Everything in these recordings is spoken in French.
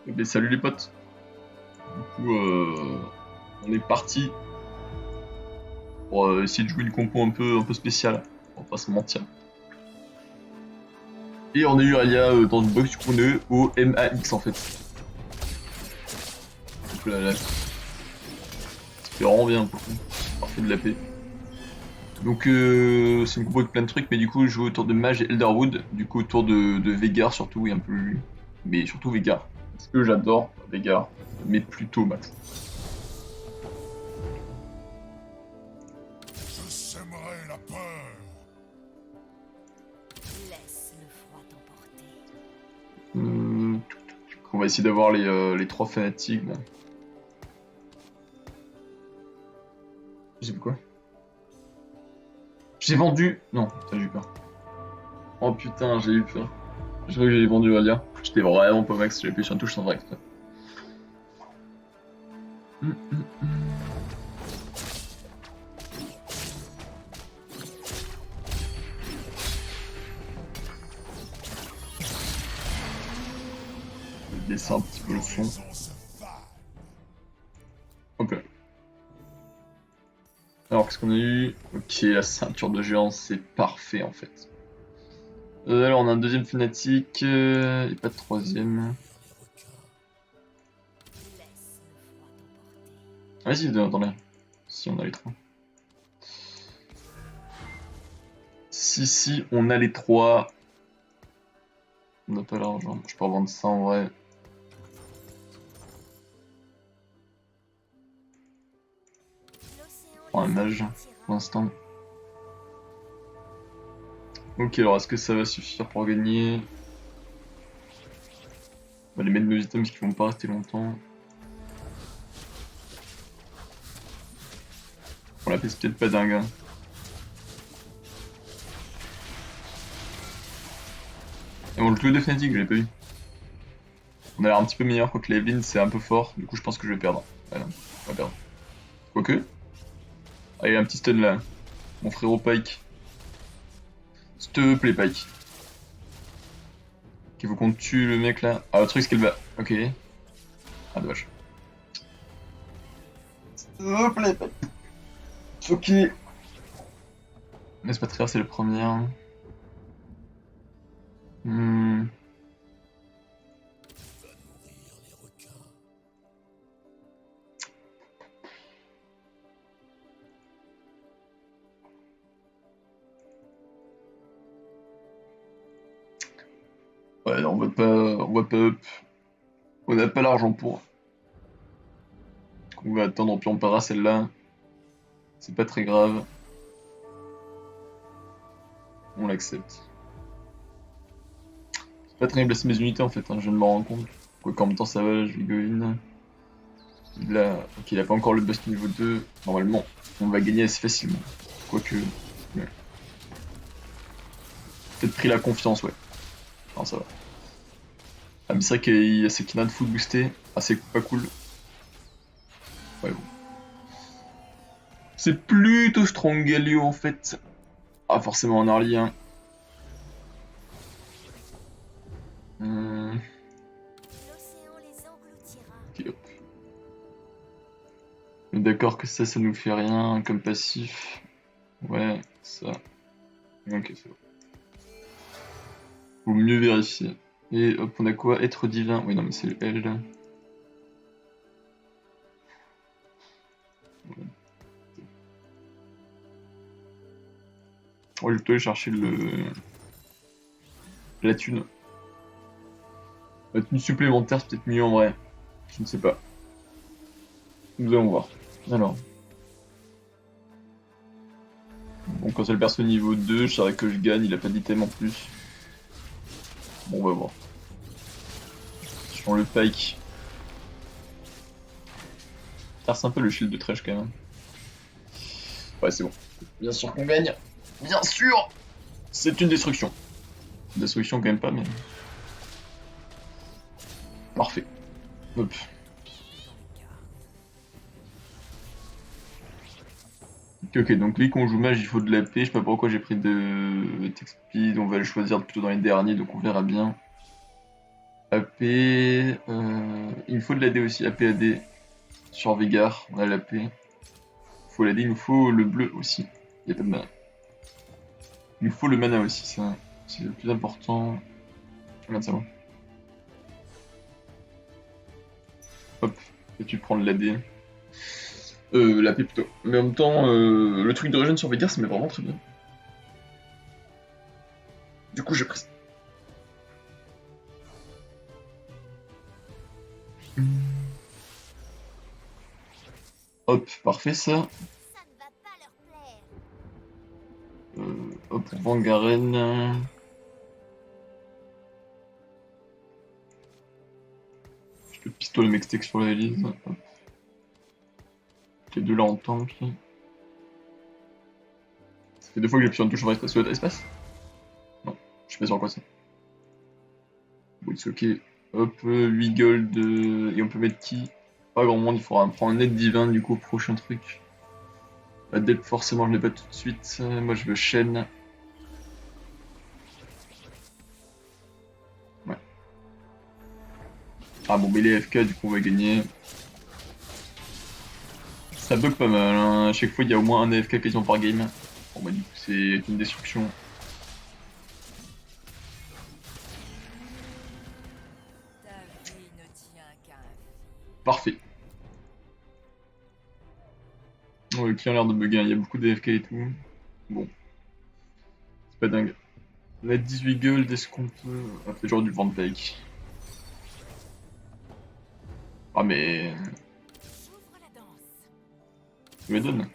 Eh bien, salut les potes. Du coup, on est parti pour essayer de jouer une compo un peu spéciale. On va pas se mentir. Et on a eu Alia dans une box qu'on est au MAX en fait. Donc là, ça fait vraiment bien pour le coup. Parfait de la paix. Donc c'est une compo de plein de trucs, mais du coup je joue autour de Mage et Elderwood. Du coup autour de Veigar surtout et un peu lui. Mais surtout Veigar. Parce que j'adore Veigar. Mais plutôt Max. Je sèmerai la peur. Laisse le froid t'emporter. On va essayer d'avoir les trois fanatiques. Bon. Je sais plus quoi. J'ai vendu. Non, putain, j'ai eu peur. Oh putain, j'ai eu peur. Je crois que j'ai vendu Alia. J'étais vraiment pas max, j'ai appuyé sur une touche sans faire exprès. Je vais baisser un petit peu le son. L'horizon se va. Ok. Alors, qu'est-ce qu'on a eu? Ok, la ceinture de géant, c'est parfait en fait. Alors, on a un deuxième fanatique, et pas de troisième. Laisse le froid t'emporter. Vas-y, attendez. Si, on a les trois. Si, on a les trois. On n'a pas l'argent. Je peux revendre ça en vrai. L'océan Prends un les mage pour engloutira. l'instant. Ok, alors est-ce que ça va suffire pour gagner? On va les mettre nos items qui vont pas rester longtemps. Bon, la paix, c'est peut-être pas dingue. Hein. Et bon, le truc de Fnatic, je l'ai pas eu. On a l'air un petit peu meilleur, quoique l'Evelyn c'est un peu fort, du coup je pense que je vais perdre. Ouais, non, on va perdre. Quoique. Ah, il y a un petit stun là. Mon frérot Pike. S'il te plaît, Pike. Qu'il faut qu'on tue le mec là. Ah, le truc c'est qu'elle va. Ok. Ah, dommage. S'il te plaît, Pike. Ok. N'est-ce pas très c'est le premier. Hmm. Ouais, non, on va pas up. On n'a pas l'argent pour. On va attendre, puis on paiera celle-là. C'est pas très grave. On l'accepte. C'est pas très bien placer mes unités en fait, hein, je viens de me rendre compte. Quoique en même temps ça va, je vais go in. Il a... Ok, il a pas encore le bust niveau 2. Normalement, on va gagner assez facilement. Quoique... Ouais. Peut-être pris la confiance, ouais. Non, ça va. Ah, mais c'est vrai qu'il y a ses Kina de foot boosté. Ah, c'est pas cool. Ouais, bon. C'est plutôt strong Galio en fait. Ah, forcément en early, hein. L'océan les engloutira. Ok, hop. On est d'accord que ça nous fait rien comme passif. Ouais, ça. Ok, c'est bon. Faut mieux vérifier. Et hop, on a quoi? Être divin. Oui, non, mais c'est le L. On va plutôt aller chercher la thune. La thune supplémentaire, c'est peut-être mieux en vrai. Je ne sais pas. Nous allons voir. Alors. Bon, quand c'est le perso niveau 2, je savais que je gagne, il a pas d'item en plus. Bon, on va voir. Je prends le pike. C'est un peu le shield de Thresh quand même. Ouais, c'est bon. Bien sûr qu'on gagne. Bien sûr. C'est une destruction. Destruction quand même pas, mais... Parfait. Hop. Ok, donc lui qu'on joue mage, il faut de la paix. Je sais pas pourquoi j'ai pris de tech speed. On va le choisir plutôt dans les derniers, donc on verra bien. AP. Il me faut de l'AD aussi, AP AD. Sur Veigar, on a l'AP. Il faut l'AD, il nous faut le bleu aussi. Il n'y a pas de mana. Il nous faut le mana aussi, ça. C'est le plus important. Regarde ça. Hop, et tu prends de l'AD. L'AP plutôt. Mais en même temps, le truc de régène sur Veigar, ça met vraiment très bien. Du coup, j'ai pris ça. Hop, parfait ça. Ça ne va pas leur plaire. Hop, Vangaren. Je le pistolet mextec sur la lise. Hop. Les deux là en tank. Ça fait 2 fois que j'appuie sur une touche en espace. Non, je sais pas sur quoi c'est. Bon, c'est ok. Hop, 8 gold. Et on peut mettre qui? Pas grand monde, il faudra prendre un net divin du coup au prochain truc. Adept forcément je l'ai pas tout de suite. Moi je veux chaîne. Ouais. Ah bon mais il est FK du coup on va gagner. Ça bug pas mal, hein. À chaque fois il y a au moins un AFK quasiment par game. Bon bah du coup c'est une destruction. Ta vie ne tient qu'à un fil. Parfait. Ouais, le client a l'air de bugger, il y a beaucoup d'AFK et tout. Bon. C'est pas dingue. On a 18 gold, est-ce qu'on peut... On fait genre du Vampike. Ah mais... J'ouvre la danse. Tu me donnes.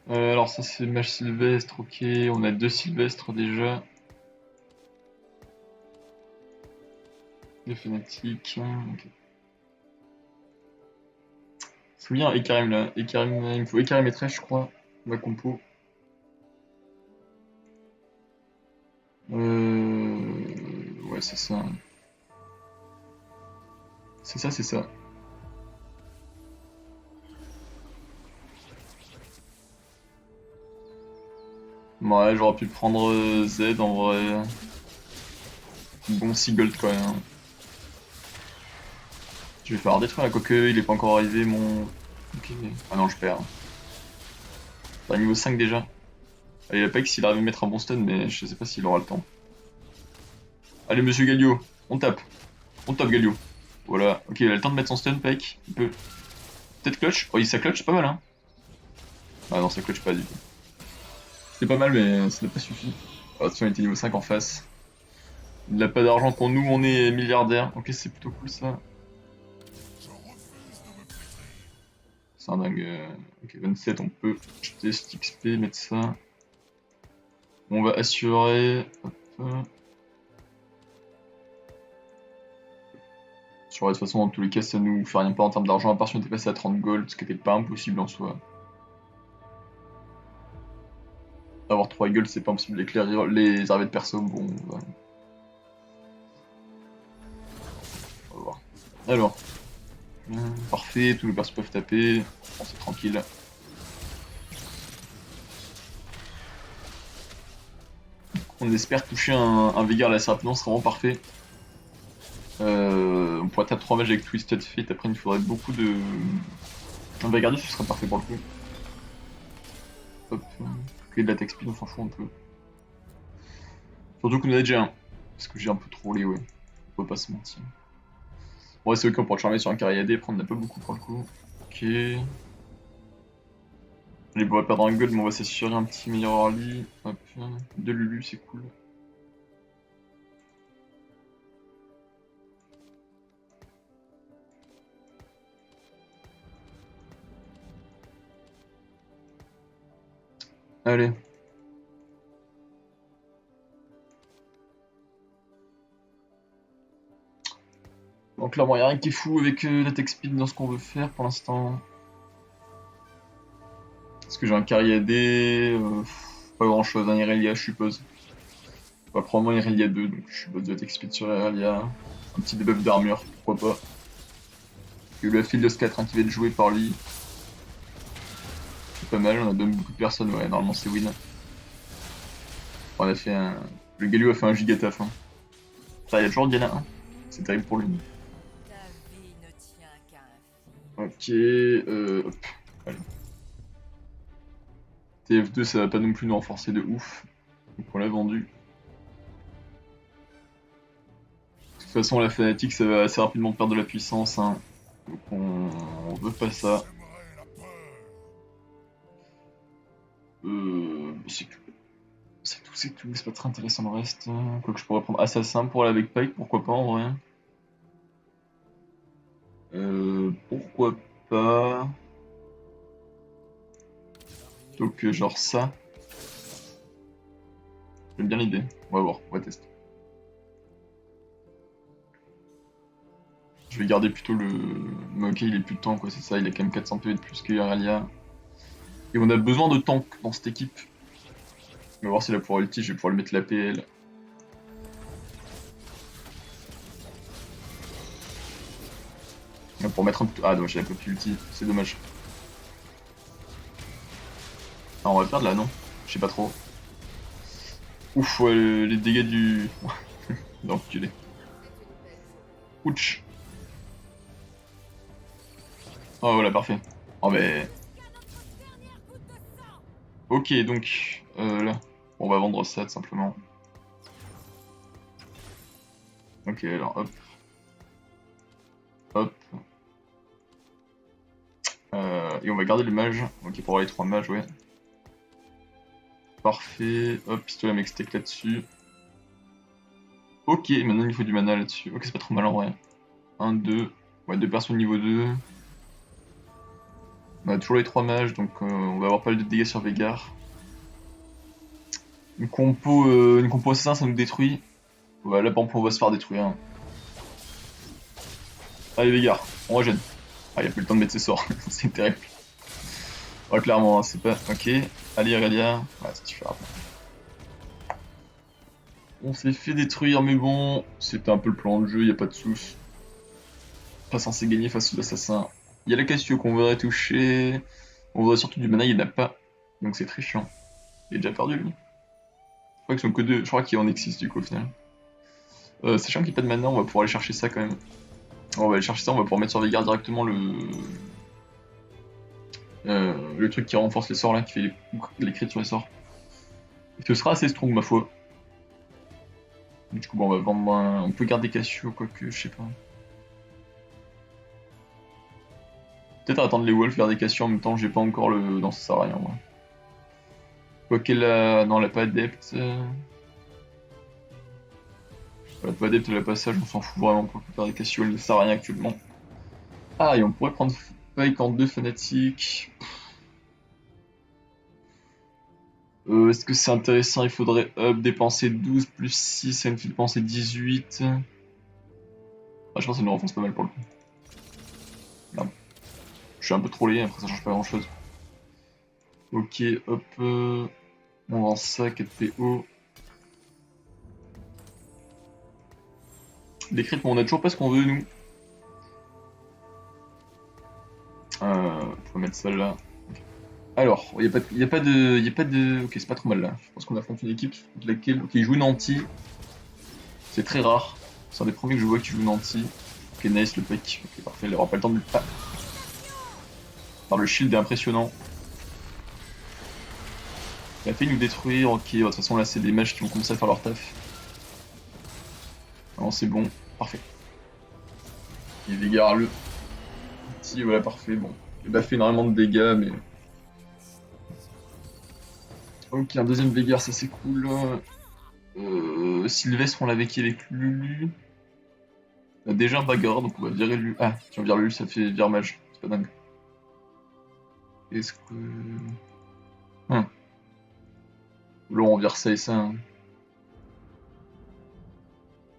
Alors ça c'est Mage Sylvestre, ok. On a 2 Sylvestres déjà. 2 Fanatiques. Ok. C'est bien Ekarim là. Ekarim, il me faut Ekarim et Thresh je crois. Ma compo. Ouais c'est ça. C'est ça, c'est ça. Ouais, j'aurais pu prendre Z en vrai. Bon 6 gold quand même. Je vais faire détruire la quoique il est pas encore arrivé mon... Ok. Ah non je perds. Enfin, niveau 5 déjà. Allez la PEC s'il arrive à mettre un bon stun mais je sais pas s'il aura le temps. Allez monsieur Galio, on tape. On tape Galio. Voilà, ok il a le temps de mettre son stun PEC. Il peut... Peut-être clutch. Oh il ça clutch, c'est pas mal hein. Ah non ça clutch pas du tout. C'est pas mal mais ça n'a pas suffi. Oh, attention il était niveau 5 en face. Il n'a pas d'argent quand nous on est milliardaire. Ok c'est plutôt cool ça. Je refuse de me pétrir. C'est un dingue. Ok 27 on peut jeter cet XP, mettre ça. On va assurer. Hop. Assurer de toute façon dans tous les cas ça nous fait rien pas en termes d'argent à part si on était passé à 30 gold, ce qui était pas impossible en soi. Avoir 3 gold c'est pas impossible, les armées de perso, bon on va voir. Alors. Parfait, tous les persos peuvent taper. Bon, c'est tranquille. On espère toucher un Veigar assez rapidement, c'est vraiment parfait. On pourrait taper 3 mages avec Twisted Fate, après il nous faudrait beaucoup de... Un Veigar 10 ce serait parfait pour le coup. Hop, de l'attaque speed on s'en fout un peu. Surtout qu'on en a déjà un. Parce que j'ai un peu trollé, ouais. On peut pas se mentir. Ouais, c'est ok, on pourra te charmer sur un carré AD, après on en a pas beaucoup pour le coup. Ok. Allez, on va perdre un gold, mais on va s'assurer un petit meilleur early. Hop, 2 Lulu, c'est cool. Allez. Donc clairement, il n'y a rien qui est fou avec l'attaque speed dans ce qu'on veut faire pour l'instant. Est-ce que j'ai un carry AD pas grand chose, un Irelia je suppose. Pas probablement Irelia 2, donc je suppose de l'attaque speed sur Irelia. Un petit debuff d'armure, pourquoi pas. Il y a eu la file de 4 qui va être joué par lui. C'est pas mal, on a donné beaucoup de personnes, ouais, normalement c'est win. On a fait un... Le Galio a fait un giga taf. Hein. Putain, il y a toujours Diana 1. C'est terrible pour lui. Ta vie ne tient qu'à un fil. Ok, hop. Allez. TF2, ça va pas non plus nous renforcer de ouf. Donc on l'a vendu. De toute façon, la fanatique, ça va assez rapidement perdre de la puissance. Hein. Donc on veut pas ça. J'aimerais la peur. C'est tout. C'est pas très intéressant le reste. Quoique je pourrais prendre Assassin pour aller avec Pike, pourquoi pas en vrai. Pourquoi pas. Donc genre ça. J'aime bien l'idée. On va voir, on va tester. Je vais garder plutôt le... Mais ok, il est plus de temps quoi, c'est ça, il a quand même 400 PV de plus que Irelia. Et on a besoin de tank dans cette équipe. On va voir si là pour ulti, je vais pouvoir lui mettre la PL. Pour mettre un peu... Ah dommage, j'avais pas pu ulti, c'est dommage. Ah, on va perdre là, non? Je sais pas trop. Ouf, ouais, les dégâts du... D'enculé. Ouch. Oh voilà, parfait. Oh mais... Ok, donc... là, on va vendre ça tout simplement. Ok, alors hop. Hop. Et on va garder le mage. Ok, pour avoir les 3 mages, ouais. Parfait. Hop, pistolet avec steak là-dessus. Ok, maintenant il faut du mana là-dessus. Ok, c'est pas trop mal en vrai. 1, 2. Ouais, 2 persos niveau 2. On a toujours les 3 mages, donc on va avoir pas mal de dégâts sur Veigar. Une compo assassin, ça nous détruit. Ouais, là, par exemple, on va se faire détruire. Hein. Allez, Veigar, on régène. Ah, il a plus le temps de mettre ses sorts, c'est terrible. Ouais, clairement, hein, c'est pas... Ok, allez, Irelia. Ouais, ça suffira. On s'est fait détruire, mais bon, c'était un peu le plan de jeu, y a pas de soucis. Pas censé gagner face aux assassins. Il y a la Cassio qu'on voudrait toucher. On voudrait surtout du mana, il n'y en a pas. Donc c'est très chiant. Il est déjà perdu, lui. Je crois qu'ils sont que 2. Je crois qu'il y en a 6 du coup, au final. Sachant qu'il n'y a pas de mana, on va pouvoir aller chercher ça quand même. On va aller chercher ça, on va pouvoir mettre sur Veigar directement le truc qui renforce les sorts là, qui fait les crits sur les sorts. Et ce sera assez strong ma foi. Du coup, bon, on va vendre on peut garder Cassio, quoique, je sais pas. Peut-être attendre les wolves, garder Cassio en même temps, j'ai pas encore le. Non, ça sert à rien, moi. Quoique là. Non, elle a pas adepte. Elle a pas adepte, elle a passage, on s'en fout vraiment pour faire des Cassio, elle ne sert à rien actuellement. Ah, et on pourrait prendre Pike en 2 fanatiques. Est-ce que c'est intéressant? Il faudrait dépenser 12 plus 6, ça me fait dépenser 18. Ah, je pense que ça nous renforce pas mal pour le coup. Non. Je suis un peu trollé, après ça change pas grand chose. Ok, hop. On vend ça, 4 PO. Les crits, mais on a toujours pas ce qu'on veut, nous. On peut mettre ça là. Alors, il n'y a pas de... Ok, c'est pas trop mal là. Je pense qu'on affronte une équipe contre laquelle... Ok, il joue Nanti. C'est très rare. C'est un des premiers que je vois qui joue Nanti. Ok, nice le pick. Ok, parfait, il aura pas le temps de le... Ah. Alors, le shield est impressionnant. Il a fait nous détruire. Ok, de toute façon là c'est des mages qui vont commencer à faire leur taf. Non, c'est bon. Parfait. Il Veigar le... Si, voilà, parfait. Bon. Il a fait énormément de dégâts, mais... Ok, un deuxième Veigar, ça c'est cool. Sylvestre, on l'avait qui avec Lulu. On a déjà un bagarre, donc on va virer Lulu. Ah, si on vire Lulu, ça fait vire mage. C'est pas dingue. Est-ce que... Là, on vire ça et ça. Hein.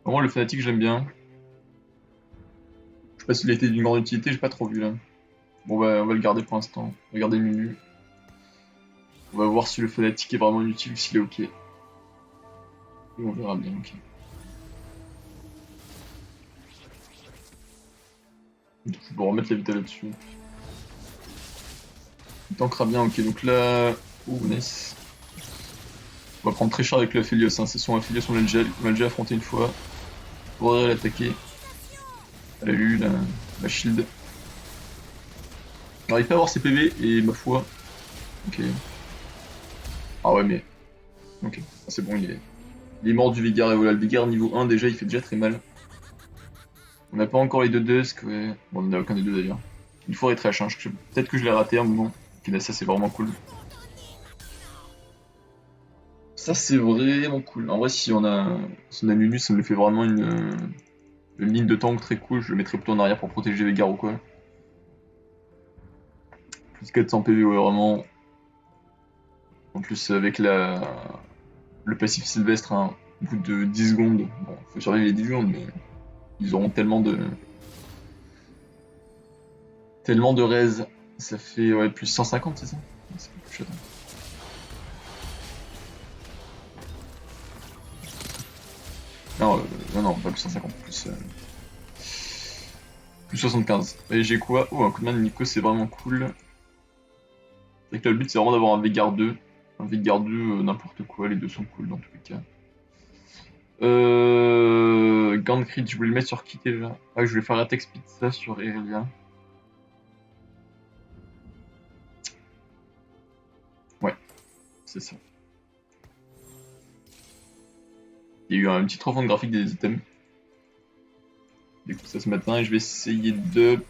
Vraiment, le fanatique, j'aime bien. Je sais pas s'il a été d'une grande utilité, j'ai pas trop vu là. Bon, bah, on va le garder pour l'instant. On va garder Lulu. On va voir si le fanatique est vraiment utile ou s'il est ok. Et on verra bien, ok. Donc, je vais remettre la vita là-dessus. Il tankera bien, ok. Donc là. Oh, nice. On va prendre très cher avec le Aphelios. Hein. C'est son Aphelios, on l'a déjà affronté une fois. pourrais l'attaquer. Elle a eu la shield. On n'arrive pas à avoir ses PV et ma foi. Ok. Ah ouais mais. Ok. Ah, c'est bon, il est mort du Veigar et voilà, le Veigar niveau 1 déjà il fait déjà très mal. On n'a pas encore les deux Dusk, ouais. Bon, on n'a aucun des deux d'ailleurs. Il faudrait trash, hein. Peut-être que je l'ai raté un moment. Ok, là ça c'est vraiment cool. Ça c'est vraiment cool. En vrai si on a Nunu, ça me fait vraiment une ligne de tank très cool. Je le mettrais plutôt en arrière pour protéger Veigar ou quoi. Plus 400 PV, ouais, vraiment. En plus avec le passif Sylvestre, hein, au bout de 10 secondes. Bon, faut survivre les 10 secondes, mais ils auront tellement de raise. Ça fait ouais, plus 150, c'est ça? C'est quelque chose. Non, non, pas plus 150, plus 75. Et j'ai quoi? Oh, un coup de main de Nico, c'est vraiment cool. C'est vrai que là, le but, c'est vraiment d'avoir un Veigar 2. Un Veigar 2, n'importe quoi, les deux sont cool dans tous les cas. Gant Crit, je voulais le mettre sur qui déjà? Ah, je voulais faire Attack Speed ça sur Irelia. Ouais, c'est ça. Il y a eu un petit refond graphique des items. Du coup, ça ce matin, et je vais essayer d'up.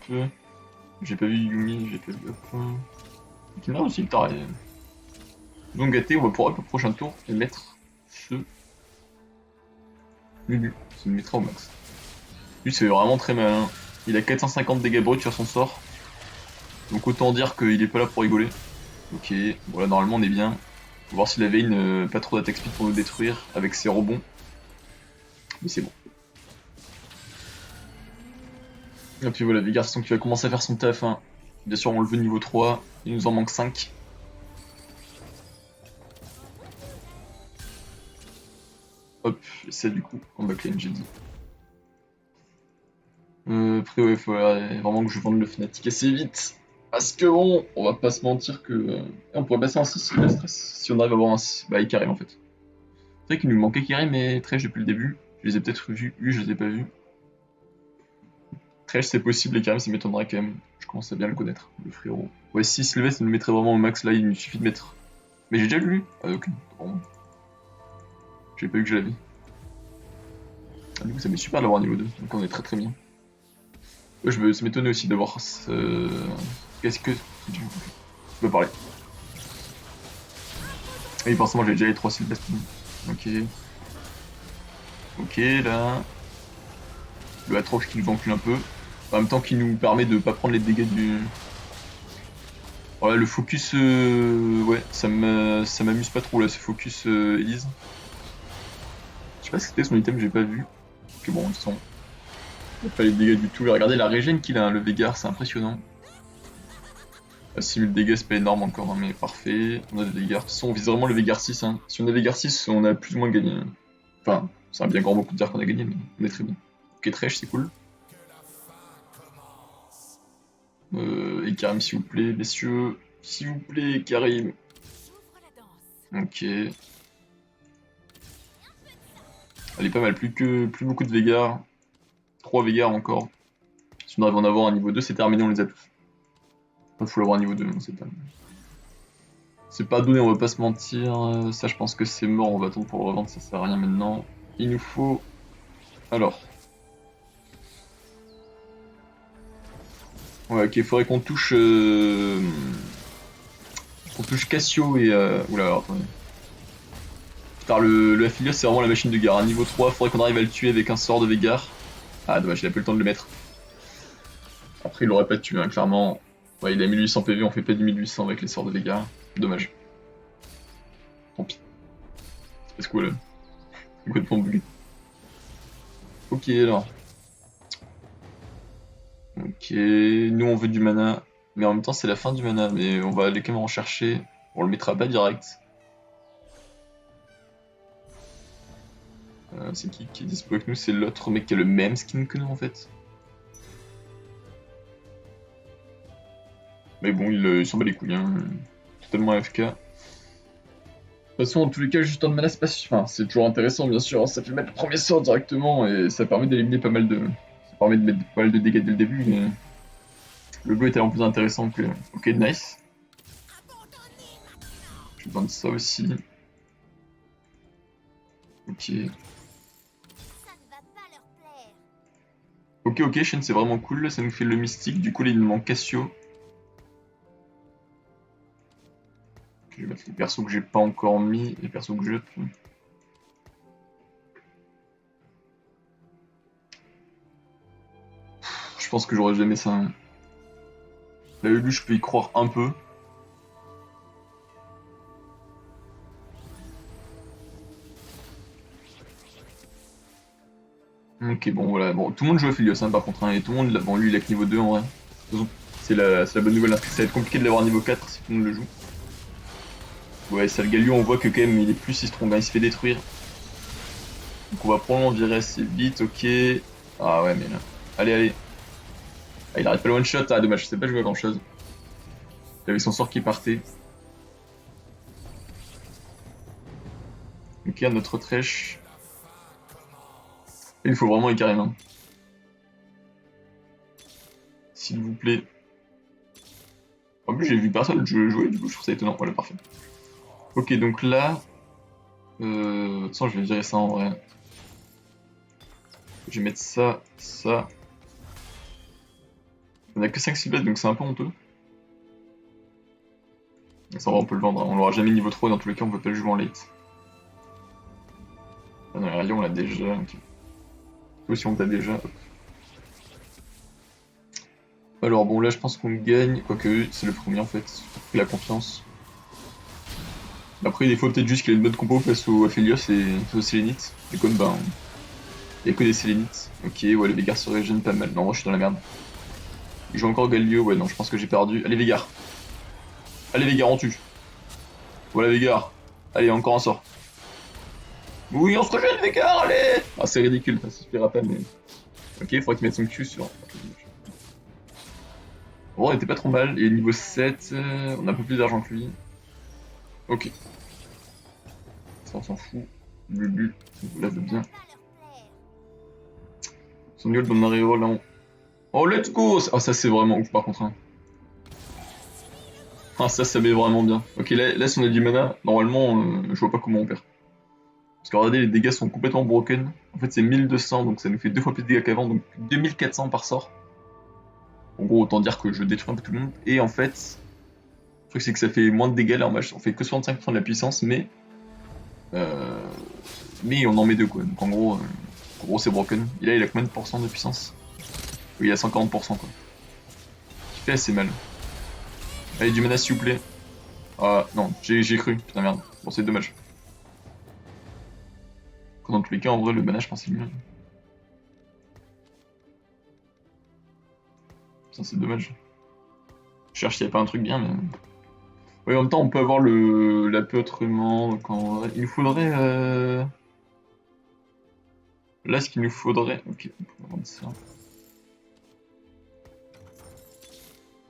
J'ai pas vu Yumi, j'ai pas vu up. Kimera aussi, putain. Donc gâté, on va pouvoir up au prochain tour et mettre ce Lulu. Ça me mettra au max. Lui, c'est vraiment très malin. Il a 450 dégâts bruts sur son sort. Donc autant dire qu'il est pas là pour rigoler. Ok, bon là normalement on est bien. Faut voir s'il avait pas trop d'attaque speed pour nous détruire avec ses rebonds. Mais c'est bon. Et puis voilà, Veigar, qui va commencer à faire son taf. Hein. Bien sûr, on le veut niveau 3. Il nous en manque 5. Hop, c'est du coup, combat clean, j'ai dit. Après, ouais, faut vraiment que je vende le Fnatic assez vite. Parce que bon, on va pas se mentir que. On pourrait passer en 6 si on arrive à avoir un 6. Bah, Ikarim en fait. C'est vrai qu'il nous manquait Ikarim et Thresh depuis le début. Je les ai peut-être vus, je les ai pas vus. Thresh c'est possible, Ikarim ça m'étonnerait quand même. Je commence à bien le connaître, le frérot. Ouais, si Sylvestre il me mettrait vraiment au max là, il me suffit de mettre. Mais j'ai déjà lu lui. Ah, ok. Bon. J'ai pas vu que je l'avais. Ah, du coup, ça m'est super de l'avoir niveau 2, donc on est très très bien. Ouais, ça m'étonnait aussi d'avoir ce. Qu'est-ce que. Je peux parler. Oui, forcément, j'ai déjà les 3 Sylvestre. Ok. Ok, là. Le Atrox qui nous encule un peu. En même temps, qui nous permet de pas prendre les dégâts du. Voilà, le focus. Ouais, ça m'amuse pas trop là, ce focus Elise. Je sais pas ce que c'était son item, j'ai pas vu. Que bon, de toute façon. Il a pas les dégâts du tout. Regardez la régène qu'il a, hein, le Veigar, c'est impressionnant. 6000 dégâts, c'est pas énorme encore, hein, mais parfait. On a des dégâts. De toute façon, on vise vraiment le Veigar 6. Hein. Si on a Veigar 6, on a plus ou moins gagné. Hein. Enfin, c'est un bien grand beaucoup de dire qu'on a gagné, mais on est très bien. Ok, Thresh, c'est cool. Et Karim, s'il vous plaît, messieurs. S'il vous plaît, Karim. J'ouvre la danse. Ok. Elle est pas mal, plus beaucoup de Veigar. 3 Veigar encore. Si on arrive à en avoir un niveau 2, c'est terminé, on les a tous. Il faut l'avoir un niveau 2, hein, c'est pas. C'est pas donné, on va pas se mentir. Ça, je pense que c'est mort, on va attendre pour le revendre, ça sert à rien maintenant. Il nous faut. Alors. Ouais, ok, faudrait qu'on touche. Qu'on touche Cassio et. Oula, alors, attendez. Putain, le Aphelios, c'est vraiment la machine de guerre. À niveau 3, faudrait qu'on arrive à le tuer avec un sort de Veigar. Ah, dommage, il a pas eu le temps de le mettre. Après, il l'aurait pas tué, hein, clairement. Ouais, il a 1800 PV, on fait pas du 1800 avec les sorts de Veigar. Dommage. Tant pis. C'est parce que là. Complètement bugué. Ok, alors. Ok, nous on veut du mana, mais en même temps c'est la fin du mana, mais on va aller quand même en chercher. On le mettra pas direct. C'est qui est dispo avec nous? C'est l'autre mec qui a le même skin que nous en fait. Mais bon, il s'en bat les couilles, hein. Totalement AFK. toute façon, en tous les cas, juste un de mana, c'est pas enfin, c'est toujours intéressant, bien sûr. Hein, ça fait mettre le premier sort directement et ça permet d'éliminer pas mal de. Ça permet de mettre pas mal de dégâts dès le début, mais le bleu est tellement plus intéressant que. Ok, nice. Je vais vendre ça aussi. Ok. Ça ne va pas leur plaire. Ok, Shen, c'est vraiment cool. Ça nous fait le mystique. Du coup, là, il nous manque Cassio. Ok, je vais mettre les persos que j'ai pas encore mis, les persos que je peux. Je pense que j'aurais jamais ça. Hein. La Lulu, je peux y croire un peu. Ok, bon, voilà. Bon, tout le monde joue à Philios, hein, par contre. Hein, et tout le monde, bon, lui, il a que niveau 2 en vrai. De toute façon, c'est la bonne nouvelle. Hein, parce que ça va être compliqué de l'avoir niveau 4 si tout le monde le joue. Ouais, Salgalio, on voit que quand même, il est plus si strong. Hein, il se fait détruire. Donc, on va probablement virer assez vite. Ok. Ah ouais, mais là. Allez, allez. Ah, il arrête pas le one shot. Ah, dommage, je sais pas jouer à grand chose. Il avait son sort qui partait. Ok, notre trèche. Il faut vraiment Icarim. Hein. S'il vous plaît. En plus, j'ai vu personne jouer, du coup, je trouve ça étonnant. Voilà, parfait. Ok, donc là. De toute façon, je vais virer ça en vrai. Je vais mettre ça, ça. On a que 5 silhouettes, donc c'est un peu honteux. Ça va, on peut le vendre. Hein. On l'aura jamais niveau 3, dans tous les cas, on peut pas le jouer en late. Ah non, Aurélien, on l'a déjà. Okay. Aussi, on t'a déjà. Hop. Alors bon, là, je pense qu'on gagne. Quoique, c'est le premier en fait. La confiance. Après, il faut peut-être juste qu'il ait une bonne compo face au Aphelios et aux Sélénites. Et comme ben. Il y a que des Sélénites. Ok, ouais, le Veigar se régène pas mal. Non, moi, je suis dans la merde. Il joue encore Galio. Ouais, non, je pense que j'ai perdu. Allez, Veigar. Allez, Veigar, on tue. Voilà, Veigar. Allez, encore un sort. Oui, on se rejette, Veigar, allez. Ah, c'est ridicule, ça suffira pas, mais. Ok, il faudrait qu'il mette son Q sur. Bon, on était pas trop mal. Et niveau 7, on a un peu plus d'argent que lui. Ok. Ça, on s'en fout. Lulu, là, veut bien. Son gueule dans Mario, là, on... Oh, let's go. Oh, ça, c'est vraiment ouf, par contre. Hein. Ah, ça met vraiment bien. Ok, là, si on a du mana, normalement, je vois pas comment on perd. Parce que regardez, les dégâts sont complètement broken. En fait, c'est 1200, donc ça nous fait 2 fois plus de dégâts qu'avant, donc 2400 par sort. En gros, autant dire que je détruis un peu tout le monde. Et en fait, le truc c'est que ça fait moins de dégâts là en match. On fait que 65% de la puissance, euh, mais on en met deux quoi. Donc en gros c'est broken. Et là, il a combien de pourcents de puissance? Oui, il a 140% quoi. Ce qui fait assez mal. Allez, du mana s'il vous plaît. Ah non, j'ai cru. Putain merde. Bon, c'est dommage. Dans tous les cas, en vrai, le mana, je pense c'est mieux. Putain, c'est dommage. Je cherche s'il n'y a pas un truc bien, mais. Oui, en même temps, on peut avoir la peu autrement. Donc en vrai, il nous faudrait. Là, ce qu'il nous faudrait. Ok, on peut prendre ça.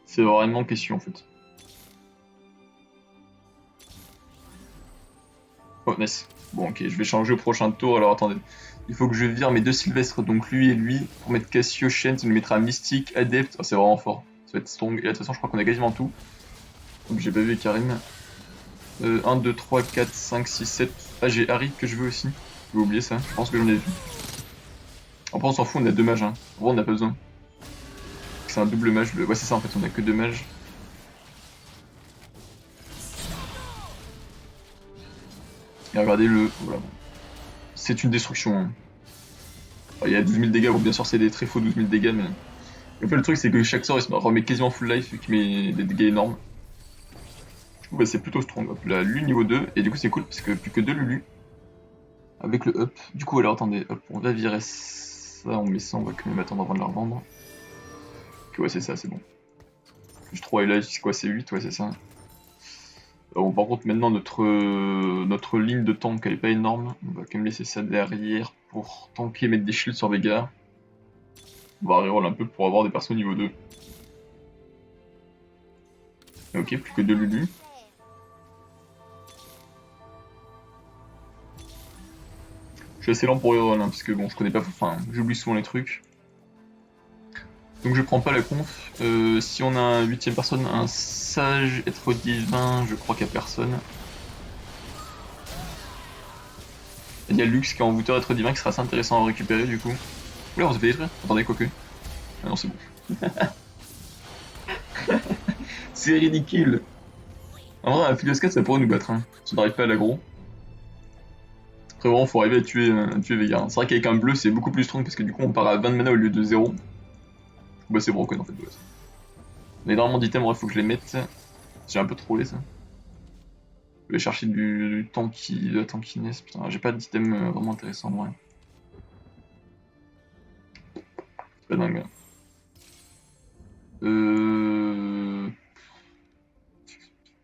C'est vraiment question en fait. Oh, nice. Bon, ok, je vais changer au prochain tour. Alors attendez. Il faut que je vire mes deux Sylvestres, donc lui et lui. Pour mettre Cassio, Shen, ça nous mettra Mystique, Adept. Oh, c'est vraiment fort. Ça va être strong. Et là, de toute façon, je crois qu'on a quasiment tout. Donc j'ai pas vu Karim. 1, 2, 3, 4, 5, 6, 7. Ah, j'ai Harry que je veux aussi. J'ai oublié ça. Je pense que j'en ai vu. Après, on s'en fout, on a deux mages. Hein. En vrai, on n'a pas besoin. C'est un double mage. Ouais, c'est ça en fait, on a que deux mages. Et regardez le. Voilà. C'est une destruction. Hein. Il y a 12 000 dégâts, bon, bien sûr, c'est des très faux 12 000 dégâts, mais. En fait, le truc, c'est que chaque sort il se remet quasiment full life, qui met des dégâts énormes. Du coup, bah, c'est plutôt strong. Hop, là, Lulu niveau 2, et du coup, c'est cool parce que plus que 2 Lulu. Avec le up. Du coup, alors attendez, hop, on va virer ça, on met ça, on va quand même attendre avant de la revendre. Ok, ouais, c'est ça, c'est bon. Plus 3 et là, c'est quoi, c'est 8, ouais, c'est ça. Bon, par contre, maintenant, notre ligne de tank, elle est pas énorme. On va quand même laisser ça derrière pour tanker et mettre des shields sur Veigar. On va reroll un peu pour avoir des persos niveau 2. Ok, plus que 2 Lulu. suis assez lent pour reroll, hein, parce que bon, je connais pas, enfin, j'oublie souvent les trucs. Donc je prends pas la conf. Si on a un 8ème personne, un sage, être divin, je crois qu'il y a personne. Il y a Lux qui est envoûteur être divin qui sera assez intéressant à récupérer du coup. Oula, on s'est fait détruire. Attendez, quoique. Ah non, c'est bon. C'est ridicule. En vrai, un Philios 4 ça pourrait nous battre, hein. Si on n'arrive pas à l'aggro. Après, vraiment, faut arriver à tuer Veigar. C'est vrai qu'avec un bleu, c'est beaucoup plus strong parce que du coup, on part à 20 de mana au lieu de 0. Bah, c'est broken en fait. Ouais. On a énormément d'items, ouais, faut que je les mette. J'ai un peu trollé ça. Je vais chercher de la tankiness. Putain, j'ai pas d'item vraiment intéressant, ouais. C'est pas dingue. Euh...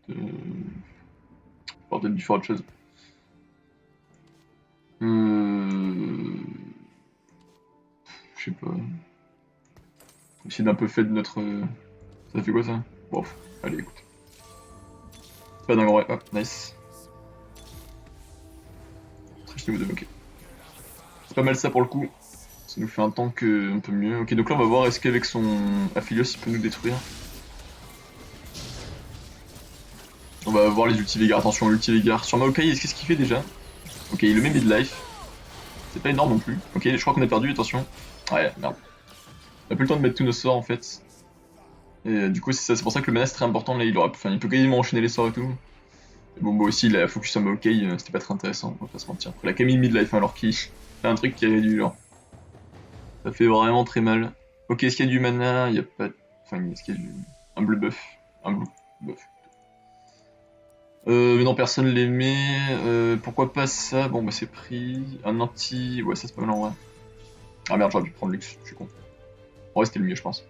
On va peut-être dû faire autre chose. Je sais pas. Essayer d'un peu fait de notre. Ça fait quoi ça? Bon, allez, écoute. C'est pas dingue, ouais. Hop, nice. Trash niveau 2, ok. C'est pas mal ça pour le coup. Ça nous fait un tank un peu mieux. Ok, donc là on va voir est-ce qu'avec son Aphelios il peut nous détruire. On va voir les ulti Veigar. Attention, ulti Veigar. Sur Maokai, qu'est-ce qu'il fait déjà? Ok, il le met mid-life. C'est pas énorme non plus. Ok, je crois qu'on a perdu, attention. Ouais, merde. On a plus le temps de mettre tous nos sorts en fait. Et du coup, c'est ça, c'est pour ça que le mana c'est très important. Là, il peut quasiment enchaîner les sorts et tout. Et bon, bah aussi, il a focus sur Maokai, c'était pas très intéressant, on va pas se mentir. Après, il a quand même mis mid-life, hein, alors qu'il fait un truc qui est réduit, genre. Ça fait vraiment très mal. Ok, est-ce qu'il y a du mana? Il y a pas. Enfin, est-ce qu'il y a du. Un bleu buff. Un blue buff. Mais non, personne l'aimait. Pourquoi pas ça? Bon, bah c'est pris. Un anti. Ouais, ça c'est pas mal en vrai. Ah merde, j'aurais pu prendre Lux, je suis con. En vrai, c'était le mieux, je pense.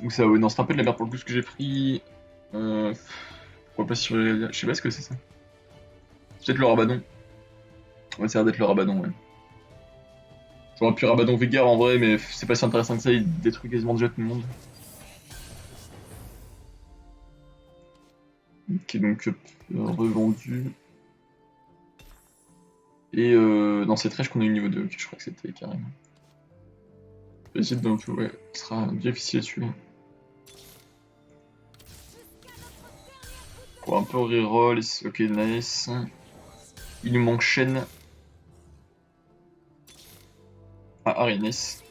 Donc ça, ouais, non, c'est un peu de la merde pour le coup ce que j'ai pris. Pourquoi pas sur. Je sais pas ce que c'est ça. C'est peut-être le Rabadon. Ouais, ça a l'air d'être le Rabadon, ouais. J'aurais pu Rabadon Veigar en vrai, mais c'est pas si intéressant que ça, il détruit quasiment déjà tout le monde. Ok, donc revendu. Et dans cette rèche qu'on a eu niveau 2, ok, je crois que c'était carrément. Hésite donc, ouais, ce sera difficile à tuer. Pour un peu reroll, ok, nice. Il nous manque chaîne. Ah, Harry, nice.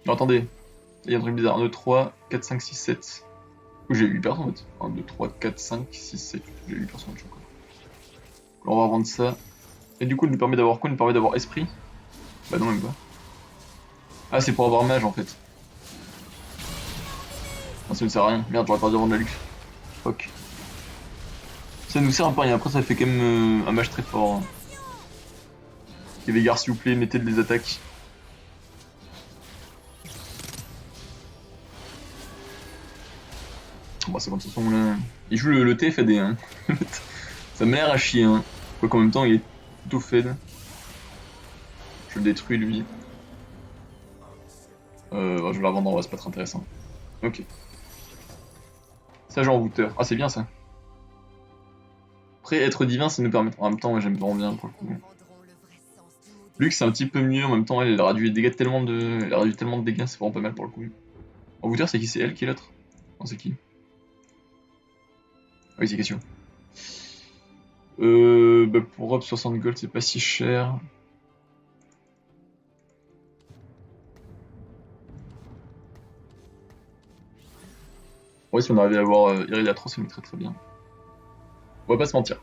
Non, attendez, il y a un truc bizarre. 1, 2, 3, 4, 5, 6, 7. J'ai 8 personnes en fait. 1, 2, 3, 4, 5, 6, 7. J'ai 8 personnes, je crois. Alors, on va vendre ça. Et du coup, il nous permet d'avoir quoi? Il nous permet d'avoir esprit? Bah non, même pas. Ah, c'est pour avoir mage en fait. Ah, ça ne sert à rien. Merde, j'aurais pas dû vendre la luxe. Fuck. Ça nous sert un peu à rien. Après, ça fait quand même un mage très fort. Hein. Et Veigar, s'il vous plaît, mettez des attaques. Bon, c'est bon, de toute façon, là... Il joue le TFAD, hein. Ça m'a l'air à chier, hein. Quoi qu'en même temps, il est plutôt fed. Je le détruis, lui. Bah, je vais la revendre en vrai, c'est pas très intéressant. Ok. Sage envoûteur. Ah, c'est bien ça. Après, être divin, ça nous permet. En même temps, ouais, j'aime vraiment bien pour le coup. Lux, c'est un petit peu mieux. En même temps, elle a réduit les dégâts tellement de. Elle a réduit tellement de dégâts, c'est vraiment pas mal pour le coup. Envoûteur, c'est qui? C'est elle qui est l'autre? Non, c'est qui? Ah oui, c'est question. Bah pour Rob 60 gold, c'est pas si cher. Ouais, si on arrivait à avoir Iridiatros, ça mettrait très bien. On va pas se mentir.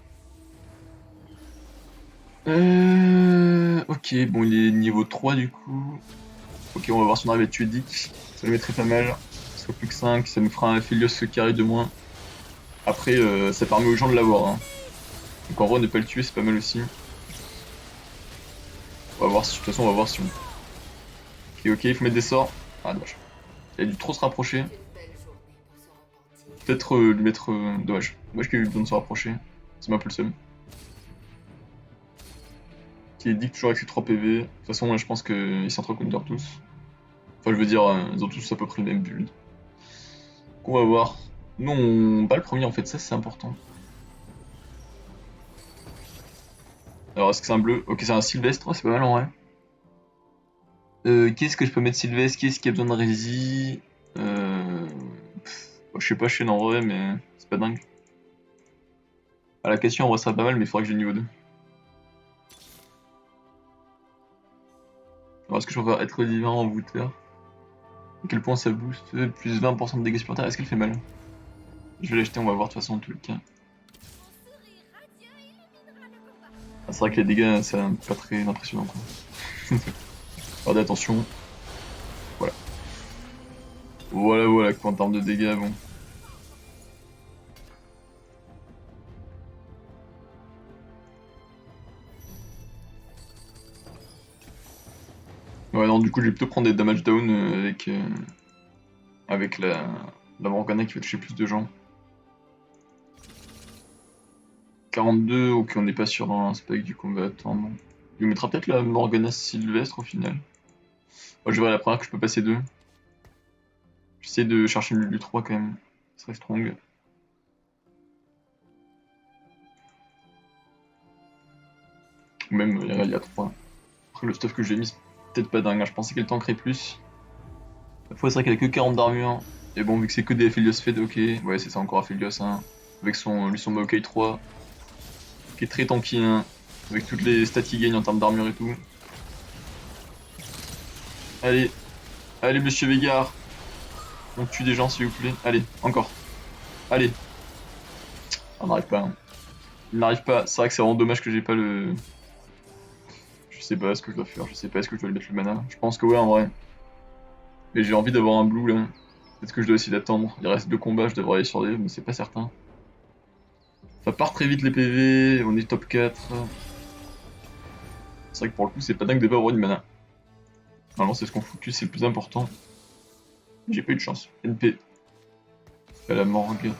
Ok, bon, il est niveau 3 du coup. Ok, on va voir si on arrive à tuer Dick. Ça le mettrait pas mal. Ça plus que 5, ça nous fera un Philios carré de moins. Après, ça permet aux gens de l'avoir. Hein. Donc en vrai, ne pas le tuer, c'est pas mal aussi. On va voir si, de toute façon, on va voir si on. Ok, il faut mettre des sorts. Ah, dommage. Il a dû trop se rapprocher. Peut-être lui mettre. Dommage. Dommage qu'il ait eu besoin de se rapprocher. C'est un peu le seum. Qui est dit toujours avec ses 3 PV. De toute façon, là, je pense qu'ils s'entre-counter tous. Enfin, je veux dire, ils ont tous à peu près le même build. Donc, on va voir. Nous, on bat le premier en fait, ça c'est important. Alors, est-ce que c'est un bleu? Ok, c'est un Sylvestre, oh, c'est pas mal en vrai. Qu'est-ce que je peux mettre Sylvestre? Qu'est-ce qui a besoin de Rési? Je sais pas, Chêne en vrai, mais c'est pas dingue. À la question, en vrai, ça va pas mal, mais il faudrait que j'ai le niveau 2. Alors, est-ce que je peux faire être divin en voûteur? À quel point ça booste? Plus 20% de dégâts supplémentaires. Est-ce qu'elle fait mal? Je vais l'acheter, on va voir de toute façon, en tout le cas. Mon sourire radieux illuminera le combat. Ah, c'est vrai que les dégâts, c'est pas très impressionnant, quoi. Regardez, attention. Voilà. Voilà, quoi, en termes de dégâts, bon. Ouais, non, du coup, je vais plutôt prendre des damage down avec la Morgana qui va toucher plus de gens. 42, ok, on n'est pas sur un spec du combattant, non. Il me mettra peut-être la Morgana Sylvestre au final. Moi, je verrai la première que je peux passer 2. J'essaie de chercher une Lulu 3 quand même. Ce serait strong. Ou même Irelia 3. Après, le stuff que j'ai mis, c'est peut-être pas dingue, hein. Je pensais qu'elle tankerait plus. La fois, c'est vrai qu'elle a que 40 d'armure. Et bon, vu que c'est que des Aphelios Fed, ok. Ouais, c'est ça, encore Aphelios, hein. Avec son Maokai 3. Qui est très tanky, hein. Avec toutes les stats qu'il gagne en termes d'armure et tout. Allez, allez, monsieur Veigar. On tue des gens, s'il vous plaît. Allez, encore. Allez. On n'arrive pas, hein. Il n'arrive pas. C'est vrai que c'est vraiment dommage que j'ai pas le... Je sais pas ce que je dois faire. Je sais pas, est-ce que je dois lui mettre le mana? Je pense que ouais, en vrai. Mais j'ai envie d'avoir un blue, là. Peut-être que je dois essayer d'attendre. Il reste 2 combats, je devrais aller sur des... Mais c'est pas certain. Ça part très vite les PV. On est top 4. C'est vrai que pour le coup, c'est pas dingue de pas avoir du mana. Normalement, c'est ce qu'on focus, c'est le plus important. J'ai pas eu de chance. NP. À la morgue.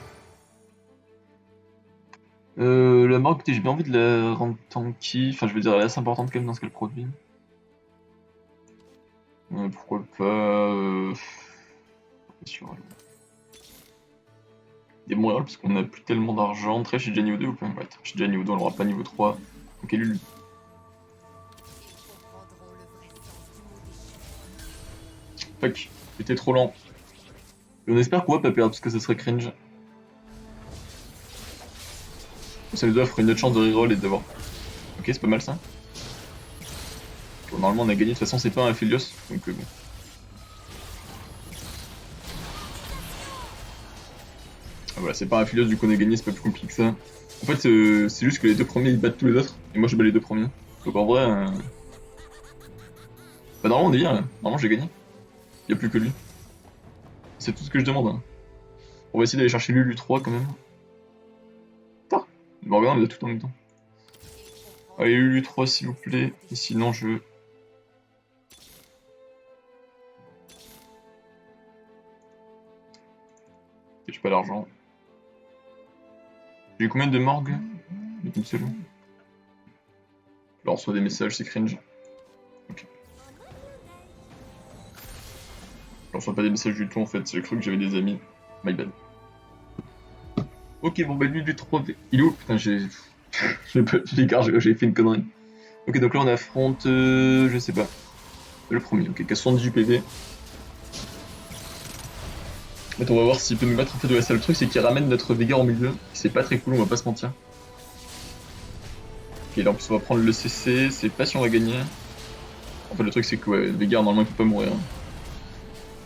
La morgue, écoutez, j'ai bien envie de la rendre tanky. Enfin, je veux dire, elle est assez importante quand même dans ce qu'elle produit. Pourquoi pas. Pas sûr. Des Montréal, parce qu'on a plus tellement d'argent. Très chez déjà niveau 2 ou pas? Ouais, chez déjà niveau 2, on l'aura pas niveau 3. Ok, Lulu. Ils comprendront le vrai sens du mot déchu. Fuck, j'étais trop lent. Et on espère qu'on va pas perdre, parce que ça serait cringe. Ça nous offre une autre chance de reroll et d'avoir. Ok, c'est pas mal ça. Bon, normalement on a gagné, de toute façon c'est pas un Aphelios, donc bon. Ah, voilà, c'est pas un Aphelios, du coup on a gagné, c'est pas plus compliqué que ça. En fait, c'est juste que les 2 premiers ils battent tous les autres, et moi je bats les 2 premiers. Donc en vrai. Bah normalement on est bien là, normalement j'ai gagné. Y'a plus que lui. C'est tout ce que je demande. Hein. On va essayer d'aller chercher Lulu 3 quand même. Putain, bon regarde, on a tout en même temps. Allez Lulu 3 s'il vous plaît, et sinon je... J'ai pas l'argent. J'ai combien de morgues? Une seule. Je reçois des messages, c'est cringe. Ok. Je reçois pas des messages du tout en fait, j'ai cru que j'avais des amis. My bad. Ok, bon bah lui du 3V. Il est où? Putain, j'ai fait une connerie. Ok, donc là on affronte. Je sais pas. Le premier, ok, qui a 78 PV. En fait, on va voir s'il peut nous battre. En fait, ouais, ça le truc, c'est qu'il ramène notre Veigar au milieu. C'est pas très cool, on va pas se mentir. Ok, là en plus, on va prendre le CC. C'est pas si on va gagner. En fait, le truc, c'est que ouais, Veigar, normalement, il peut pas mourir.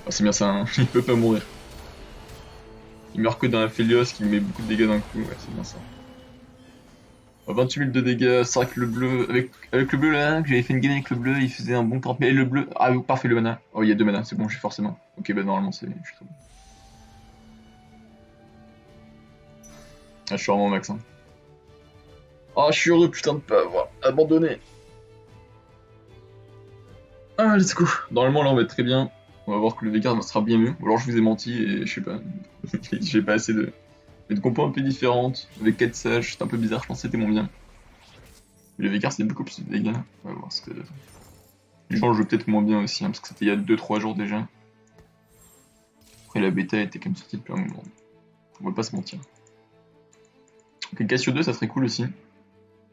Ah, c'est bien ça, hein. Il peut pas mourir. Il meurt que d'un Aphelios qui met beaucoup de dégâts d'un coup. Ouais, c'est bien ça. 28 000 de dégâts, c'est vrai que le bleu, avec le bleu là, que j'avais fait une game avec le bleu, il faisait un bon 40 000. Et le bleu, ah oui, parfait le mana. Oh, il y a 2 mana, c'est bon, je suis forcément. Ok, bah normalement, je suis très bon. Ah, je suis vraiment au max. Hein. Oh, je suis heureux, putain, de pas avoir abandonné. Ah, let's go. Normalement, là, on va être très bien. On va voir que le Veigar sera bien mieux. Ou alors, je vous ai menti et je sais pas. J'ai pas assez de. Mais de compos un peu différentes. Avec 4 sages, c'est un peu bizarre, je pense que c'était moins bien. Mais le Veigar, c'est beaucoup plus de dégâts. On va voir ce que. Les gens jouent peut-être moins bien aussi, hein, parce que c'était il y a 2-3 jours déjà. Après, la bêta était quand même sortie depuis un moment. On va pas se mentir. Ok, Cassio 2, ça serait cool aussi.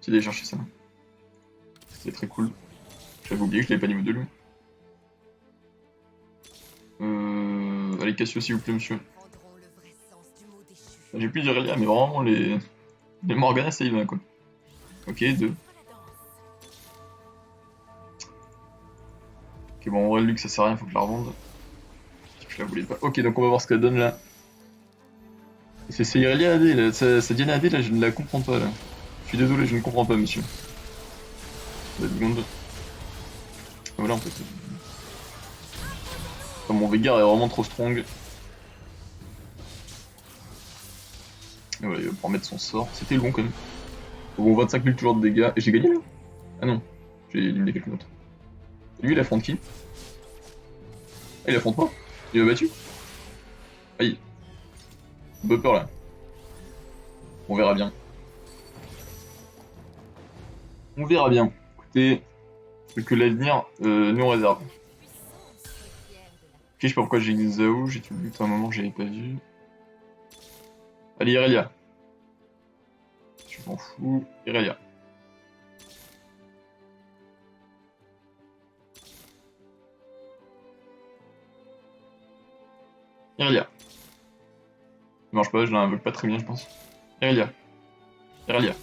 J'ai d'aller chercher ça. C'est très cool. J'avais oublié que je l'avais pas niveau 2 lui. Allez, Cassio s'il vous plaît, monsieur. Comprendront le vrai sens du mot déchu. J'ai plus d'Irelia, mais vraiment les Morgana, ça y va quoi. Ok, 2. Ok, bon, en vrai, Luc, ça sert à rien, faut que je la revende. Je la voulais pas. Ok, donc on va voir ce qu'elle donne là. C'est Irelia AD, là. Ça Diana AD, là, je ne la comprends pas là. Je suis désolé, je ne comprends pas, monsieur. 2 secondes. Voilà, en fait. Enfin, mon Veigar est vraiment trop strong. Et voilà, il va pouvoir mettre son sort. C'était long quand même. Bon, 25 000 toujours de dégâts. Et j'ai gagné là? Ah non, j'ai éliminé quelqu'un d'autre. Lui, il affronte qui? Ah, il affronte pas? Il m'a battu? Aïe. Un peu peur là. On verra bien. On verra bien. Écoutez, que l'avenir nous réserve. Puissance requiert de la Ok, je sais pas pourquoi j'ai une Zao, j'ai tout vu à un moment, j'avais pas vu. Allez, Irelia. Je m'en fous. Irelia. Irelia. Ça marche pas, je l'invoque pas très bien, je pense. Irelia. Irelia.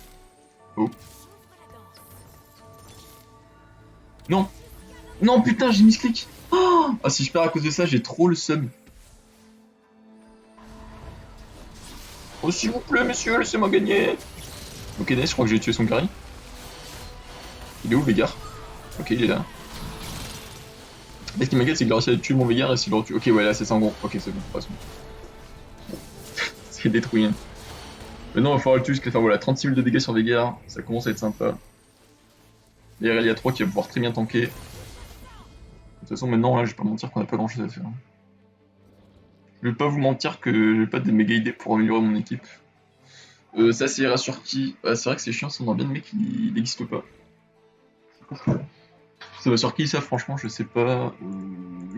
Oh. Non. Non, putain, j'ai misclick. Oh ah, si je perds à cause de ça, j'ai trop le seum. Oh, s'il vous plaît, monsieur, laissez-moi gagner. Ok, nice, je crois que j'ai tué son carry. Il est où, Veigar? Ok, il est là. Ce qui m'inquiète, c'est qu'il a réussi à tuer mon Veigar et s'il le retue. Ok, ouais, là, c'est Sangon. Ok, c'est bon, passe. C'est détruit. Hein. Maintenant, il va falloir le tuer jusqu'à faire voilà, 36 000 de dégâts sur Veigar. Ça commence à être sympa. Et il y a 3 qui va pouvoir très bien tanker. De toute façon, maintenant, là, je vais pas mentir qu'on a pas grand chose à faire. Je vais pas vous mentir que j'ai pas des méga idées pour améliorer mon équipe. Ça, c'est ira sur qui? Bah, c'est vrai que c'est chiant, ça, on a bien de mecs qui n'existent pas. Ça va sur qui ça, franchement, je sais pas.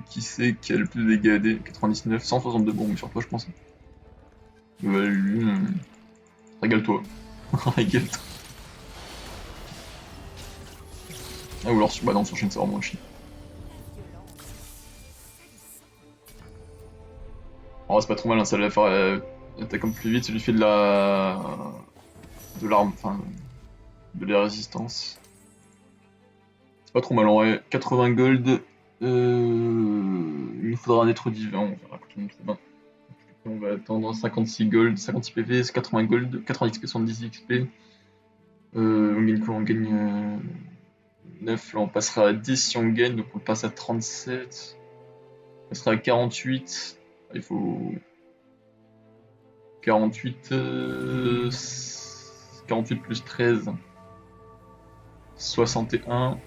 Qui c'est qui a le plus de dégâts AD? 99, 162 bombes sur toi, je pense. Bah, lui, régale-toi. Régale-toi. Ah, ou alors sur, bah non, sur chaîne, c'est vraiment chiant. En vrai, c'est pas trop mal, hein, ça va faire attaque un peu plus vite, ça lui fait de l'arme, enfin, de la résistance. C'est pas trop mal en vrai. 80 gold. Il nous faudra un être divin, on verra quand on trouve un. On va attendre 56 gold, 56 PV, 80 gold, 80 XP, 70 XP. On gagne quoi? On gagne 9, là on passera à 10 si on gagne, donc on passe à 37. On passera à 48. Il faut 48, 48 plus 13. 61.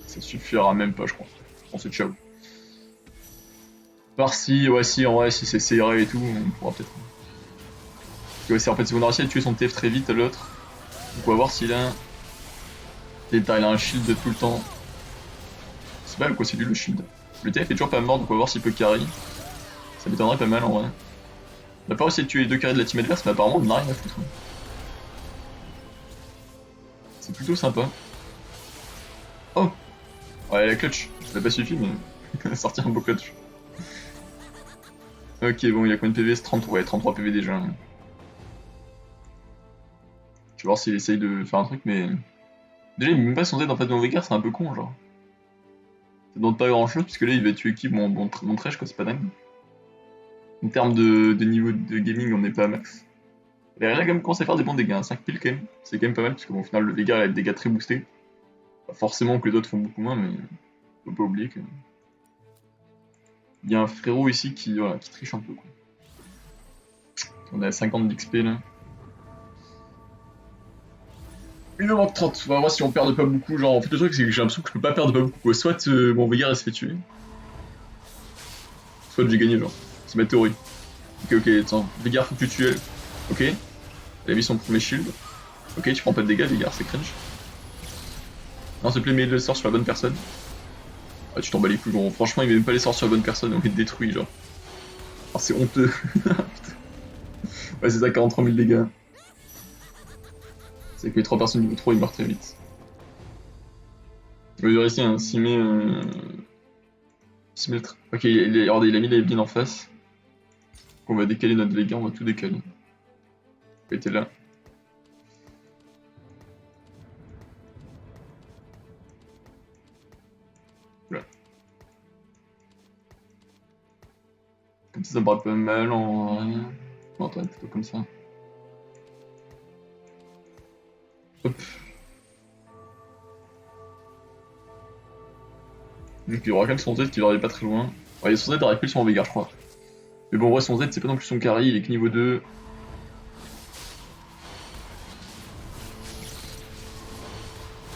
Ça suffira même pas, je crois. Je pense que ciao. Par-ci, ouais, si, en vrai, si c'est CRA et tout, on pourra peut-être. Ouais, c'est en fait, si on a réussi à tuer son TF très vite à l'autre, donc on va voir s'il a. Il a un shield tout le temps. C'est mal quoi, c'est lui le shield. Le TF est toujours pas mort, donc on va voir s'il peut carry. Ça m'étonnerait pas mal en vrai. On n'a pas réussi à tuer les deux carrés de la team adverse, mais apparemment on n'a rien à foutre. C'est plutôt sympa. Oh! Ouais, la clutch. Ça n'a pas suffi, mais sortir un beau clutch. Ok, bon, il a combien de PV? C'est 33, ouais, 33 PV déjà. Je vais voir s'il essaye de faire un truc, mais. Déjà, il met même pas son Z en fait dans Veigar, c'est un peu con, genre. Ça demande pas grand chose, puisque là, il va tuer qui? Bon trèche, quoi, c'est pas dingue. En termes de niveau de gaming, on n'est pas à max. Il a quand même commencé à faire des bons dégâts, hein. 5 piles quand même. C'est quand même pas mal, parce qu'au final, le Veigar il a des dégâts très boostés. Pas forcément que les autres font beaucoup moins, mais faut pas oublier que. Il y a un frérot ici qui, voilà, qui triche un peu, quoi. On est à 50 d'XP là. Il me manque 30, on va voir si on perd pas beaucoup. Genre, en fait, le truc, c'est que j'ai l'impression que je peux pas perdre pas beaucoup, quoi. Soit mon Veigar il se fait tuer, soit j'ai gagné, genre. C'est ma théorie. Ok, attends, Veigar, faut que tu tues elle. Ok, elle a mis son premier shield. Ok, tu prends pas de dégâts, Veigar, c'est cringe. Non, s'il te plaît, mets le sort sur la bonne personne. Ah, tu t'en bats les couilles, genre. Franchement, il met même pas les sorts sur la bonne personne, on est détruit, genre. Ah, c'est honteux. Ouais, c'est ça, 43 000 dégâts. C'est que les 3 personnes niveau 3 ils meurent très vite. Je vais ici un 6000. 6000. Ok, regardez, il a mis les Evelyn en face. On va décaler notre Vega, on va tout décaler. Il était là. Voilà. Comme ça me paraît pas mal en rien. Bon, attends, plutôt comme ça. Hop. Donc il y aura quand même son Z qui va aller pas très loin. Ouais, son Z aurait pu son Vega, je crois. Mais bon, en vrai, son Z c'est pas non plus son carry, il est que niveau 2.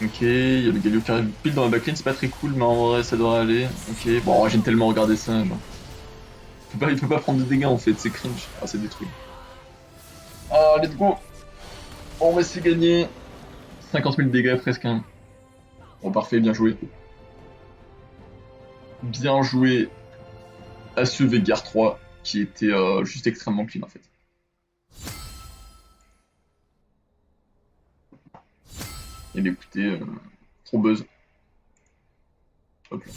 Ok, il y a le Galio qui arrive pile dans la backlane, c'est pas très cool, mais en vrai ça devrait aller. Ok, bon, j'aime tellement regarder ça, genre. Il peut pas prendre de dégâts en fait, c'est cringe. Ah, c'est détruit. Ah, let's go! Bon, bah c'est gagné. 50 000 dégâts presque. Hein. Bon, parfait, bien joué. Bien joué à ce Vegar 3 qui était juste extrêmement clean en fait. Et bien écoutez, trop buzz. Hop là.